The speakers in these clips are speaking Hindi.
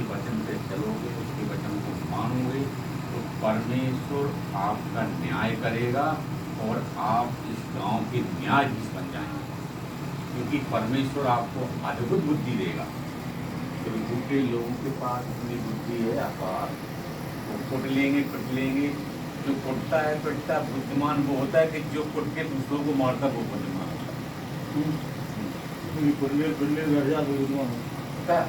उसके वचन पे चलोगे, उसके वचन को मानोगे, तो परमेश्वर आपका न्याय करेगा और आप इस गांव के न्यायाधीश बन जाएंगे, क्योंकि परमेश्वर आपको अद्भुत बुद्धि देगा। तो झूठे लोगों के पास इतनी बुद्धि है अपार, वो कुट लेंगे पिट लेंगे। जो कुटता है पिटता बुद्धिमान वो होता है कि जो कुट के दूसरों को मारता वो बुद्धिमान होता है।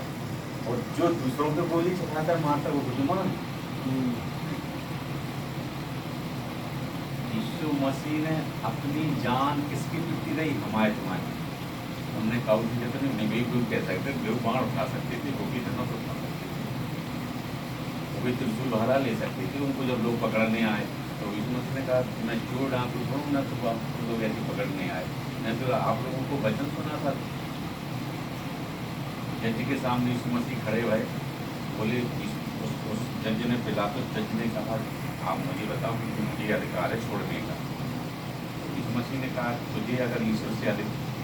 और जो दूसरों पे गोली चलाता है मारता वो बुद्धिमान। यीशु मसीह ने अपनी जान किसकी पीती रही? हमारे तुम्हारी। हमने काउ जी कहते नहीं बेवकूफ कह सकते, बेव बाण उठा सकते थे, वो भी धनों को उठा सकते थे, वो भी त्रिशूल बहरा ले सकते थे। उनको जब लोग पकड़ने आए तो यीशु मसीह ने कहा मैं चोर डाकू हूँ ना, तो आप लोग ऐसे पकड़ने आए, मैं तो आप लोगों को वचन सुना था। जज के सामने यीशु मसीह खड़े भये, बोले उस जज ने पिलातुस जज ने कहा आप मुझे बताओ कि मुझे अधिकार है छोड़ने का। यीशु मसीह ने कहा तुझे अगर ईश्वर से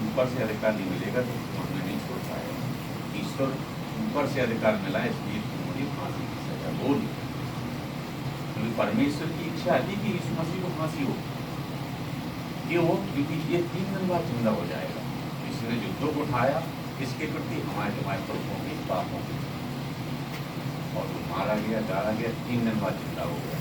ऊपर से अधिकार नहीं मिलेगा तो तुम हमें नहीं छोड़ पाएगा। ईश्वर ऊपर से अधिकार मिला है, इसलिए तुम मुझे फांसी की सजा बोल। क्योंकि परमेश्वर की इच्छा थी कि यीशु मसीह को फांसी हो। क्यों? क्योंकि ये 3 दिन बाद जिंदा हो जाएगा। इसने जो दुख उठाया किसके प्रति? हमारे तुम्हारे पुरखों के पापों के, और वो मारा गया गाड़ा गया, 3 दिन बाद जिंदा हो गया,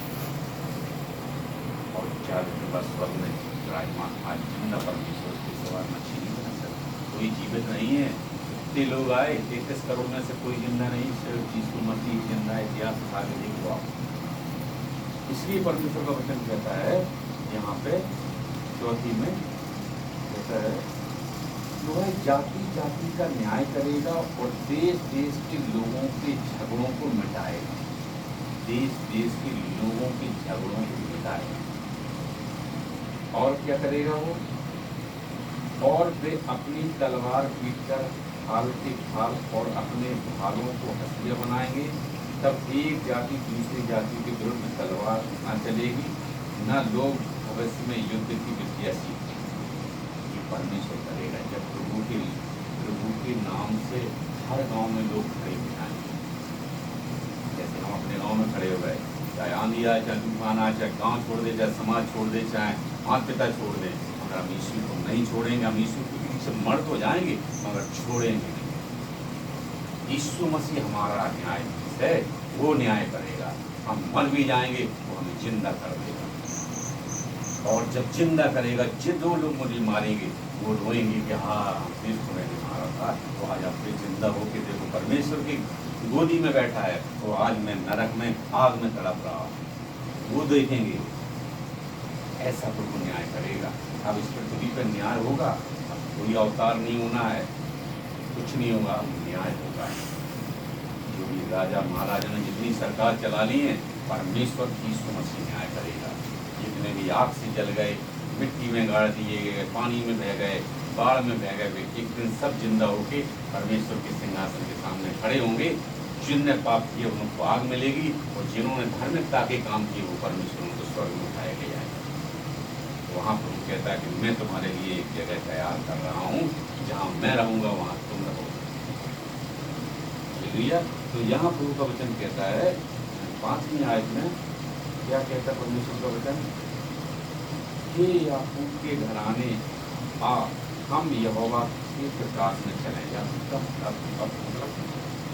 और 4 दिन बाद स्वर्ग में विराजमान। आज जिंदा परमेश्वर के सिवा मच्छी नहीं बना सकता, कोई जीवित नहीं है। इतने लोग आए 33 करोड़ में से कोई जिंदा नहीं, सिर्फ यीशु मसीह जिंदा है। इतिहास उठा के देखो आप। इसलिए परमेश्वर का वचन कहता है यहाँ पे 4 में कहता है वह जाति जाति का न्याय करेगा और देश देश के लोगों के झगड़ों को मिटाएगा। देश देश के लोगों के झगड़ों को मिटाएगा। और क्या करेगा वो? और वे अपनी तलवार पीटकर खाल के खाल और अपने भालों को हथिया बनाएंगे। तब एक जाति दूसरी जाति के विरुद्ध तलवार न चलेगी, न लोग भविष्य में युद्ध की विद्या सीखेंगे। ये परमेश्वर करेगा जब प्रभु के नाम से हर गांव में लोग खड़े हो जाएंगे। जैसे हम अपने गांव में खड़े हो गए, चाहे आंधी आए, चाहे तूफान आए, चाहे गांव छोड़ दे, चाहे समाज छोड़ दे, चाहे माता पिता छोड़ दें, मगर हम यीशु को नहीं छोड़ेंगे। हम यीशु के पीछे मर तो जाएंगे मगर छोड़ेंगे नहीं। यीशु मसीह हमारा न्यायाधीश है, वो न्याय करेगा। हम मर भी जाएंगे वो हमें जिंदा कर देगा, और जब जिंदा करेगा जो लोग मुझे मारेंगे वो रोएंगे कि हाँ फिर को मैंने मारा था, तो आज आप फिर जिंदा होके देखो परमेश्वर की गोदी में बैठा है, तो आज मैं नरक में आग में तड़प रहा हूँ। वो देखेंगे। ऐसा प्रभु न्याय करेगा। अब इस पृथ्वी पर न्याय होगा। अब कोई अवतार नहीं होना है, कुछ नहीं होगा, न्याय होगा। जो भी राजा महाराजा ने जितनी सरकार चला ली है, परमेश्वर यीशु मसीह न्याय करेगा। जितने भी आग से जल गए, मिट्टी में गाड़ दिए गए, पानी में बह गए, बाढ़ में बह गए, एक दिन सब जिंदा होके परमेश्वर के सिंहासन के सामने खड़े होंगे। जिनने पाप किए उनको आग मिलेगी, और जिन्होंने धार्मिकता के काम किए वो परमेश्वर उनको स्वर्ग में उठाया गया है। वहाँ प्रभु कहता है कि मैं तुम्हारे लिए एक जगह तैयार कर रहा हूँ, जहाँ मैं रहूंगा वहाँ तुम रहोगे। तो यहाँ प्रभु का वचन कहता है 5वीं आयत में, क्या कहता है परमेश्वर का वचन? हे याकूब के घराने आ, हम यहोवा के प्रकाश में चले जाए। मतलब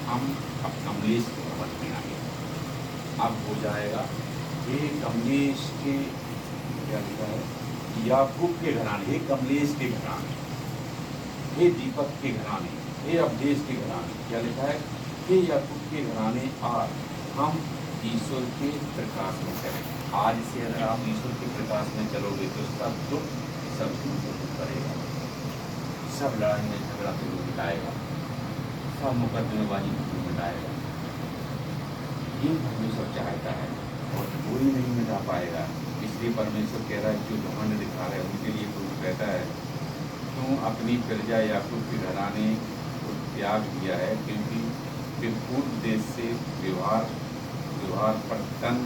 हम अब कमलेश को समझ में आए। अब हो जाएगा हे कमलेश के, क्या लिखा है? याकूब के घराने, हे कमलेश के घराने, हे दीपक के घराने, हे अवधेश के घराने। क्या लिखा है? हे याकूब के घराने आ, हम ईश्वर के प्रकाश में चलें। आज से अगर आप ईश्वर के प्रकाश में चलोगे तो सब दुख सब दूर करेगा, सब लड़ाई में झगड़ा को मिटाएगा, सब मुकदमेबाजी को मिटाएगा। ये परमेश्वर चाहता है और कोई नहीं मिटा पाएगा। इसलिए परमेश्वर कह रहा है जो घमंड दिखा रहे हैं उनके लिए प्रभु कहता है तू अपनी प्रजा याकूब के घराने को त्याग दिया है, क्योंकि वे पूर्व देश से व्यवहार पर तन